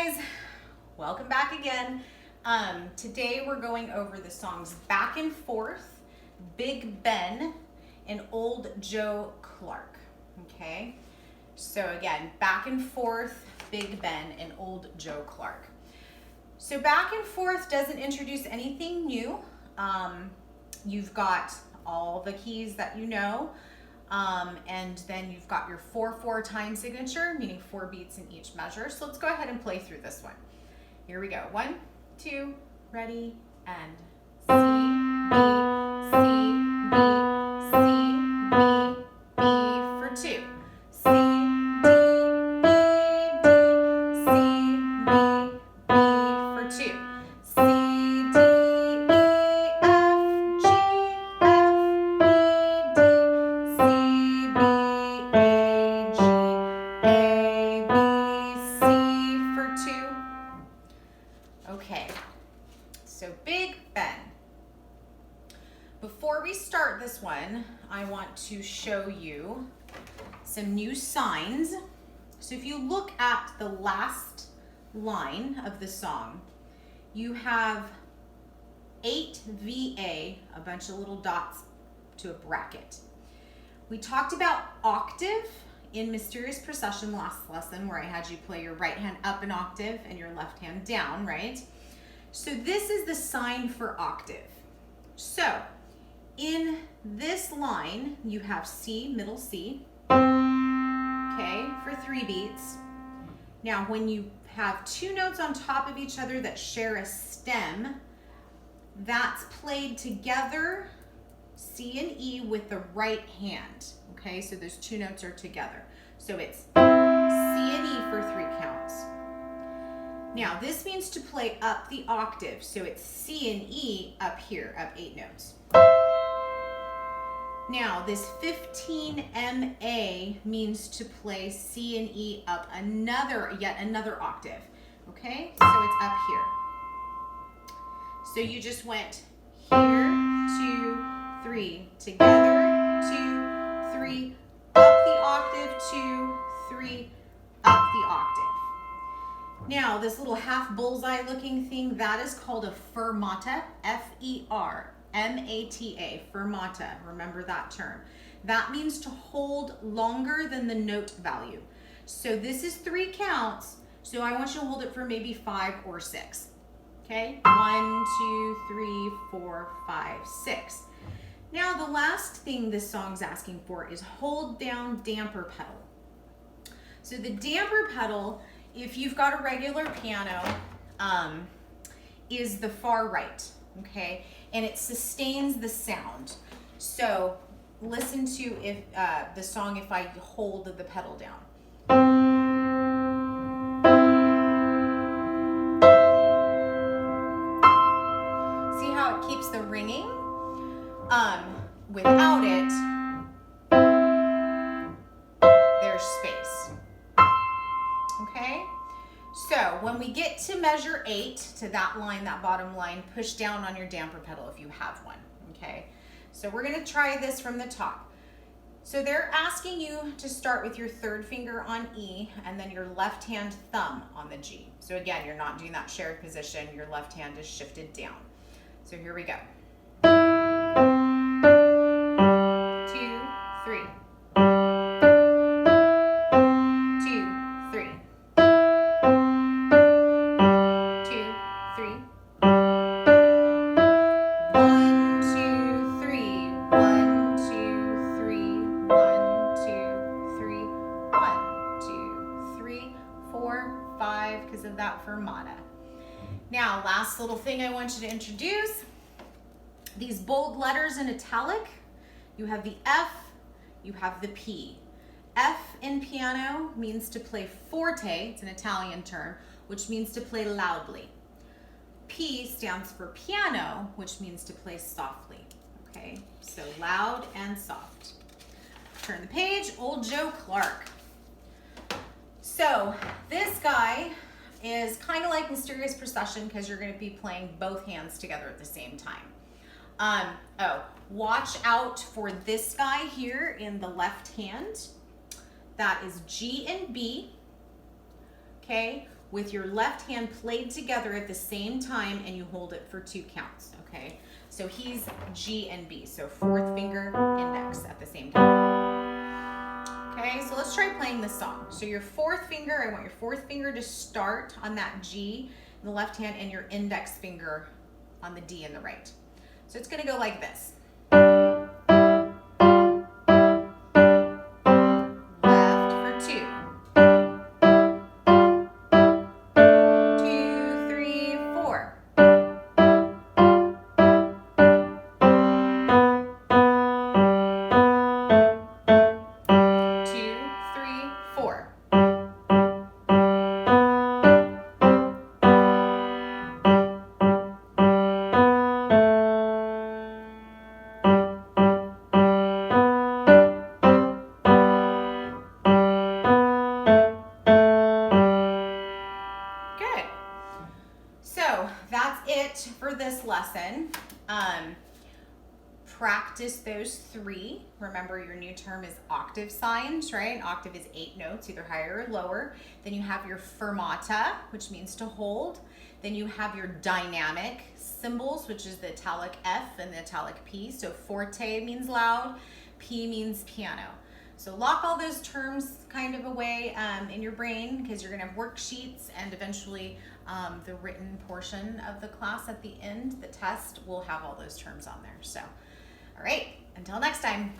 guys, welcome back again. Today we're going over the songs Back and Forth, Big Ben, and Old Joe Clark. Okay, so again, Back and Forth, Big Ben, and Old Joe Clark. So Back and Forth doesn't introduce anything new. You've got all the keys that you know. And then you've got your 4/4 time signature, meaning 4 beats in each measure. So let's go ahead and play through this one. Here we go. 1, 2, ready, and C, B, C, B, C, B, B for 2. C, D, E, D, C, B, B for 2. C, D, E, F, G, F, E, D, C, B, A, G, A, B, C for 2. Okay, so Big Ben. Before we start this one, I want to show you some new signs. So if you look at the last line of the song, you have 8VA, a bunch of little dots to a bracket. We talked about octave in Mysterious Procession last lesson, where I had you play your right hand up an octave and your left hand down, right? So this is the sign for octave. So in this line, you have C, middle C, okay, for 3 beats. Now, when you have 2 notes on top of each other that share a stem, that's played together, C and E, with the right hand. Okay, so those 2 notes are together. So it's C and E for 3 counts. Now, this means to play up the octave. So it's C and E up here, up 8 notes. Now, this 15MA means to play C and E up yet another octave. Okay, so it's up here. So you just went here, 2, 3, together, 2, 3, up the octave, 2, 3, up the octave. Now, this little half bullseye looking thing, that is called a fermata, F-E-R-M-A-T-A, fermata. Remember that term. That means to hold longer than the note value. So this is 3 counts, so I want you to hold it for maybe 5 or 6. Okay, 1, 2, 3, 4, 5, 6. Now, the last thing this song's asking for is hold down damper pedal. So the damper pedal, if you've got a regular piano, is the far right, okay? And it sustains the sound. So listen to the song if I hold the pedal down. See how it keeps the ringing? Without it, there's space. Okay? So when we get to measure 8, to that line, that bottom line, push down on your damper pedal if you have one. Okay? So we're going to try this from the top. So they're asking you to start with your 3rd finger on E and then your left hand thumb on the G. So again, you're not doing that shared position. Your left hand is shifted down. So here we go. 2, 3. 2, 3. 2, 3. 1, 2, 3. 1, 2, 3. 1, 2, 3. 1, 2, 3, 4, 5, because of that fermata. Now, last little thing I want you to introduce. These bold letters in italic, you have the F, you have the P. F in piano means to play forte, it's an Italian term, which means to play loudly. P stands for piano, which means to play softly. Okay, so loud and soft. Turn the page, Old Joe Clark. So this guy is kind of like Mysterious Procession because you're going to be playing both hands together at the same time. Watch out for this guy here in the left hand. That is G and B. Okay, with your left hand played together at the same time, and you hold it for 2 counts, okay? So he's G and B, so 4th finger, index at the same time. Okay, so let's try playing this song. So your 4th finger, I want your 4th finger to start on that G in the left hand and your index finger on the D in the right. So it's gonna go like this. Left for 2. 2, 3, 4. 2, 3, 4. Good. So that's it for this lesson. Practice those 3. Remember, your new term is octave signs, right? An octave is 8 notes, either higher or lower. Then you have your fermata, which means to hold. Then you have your dynamic symbols, which is the italic F and the italic P. So forte means loud, P means piano. So lock all those terms kind of away in your brain, because you're gonna have worksheets, and eventually the written portion of the class at the end, the test, will have all those terms on there. So, all right, until next time.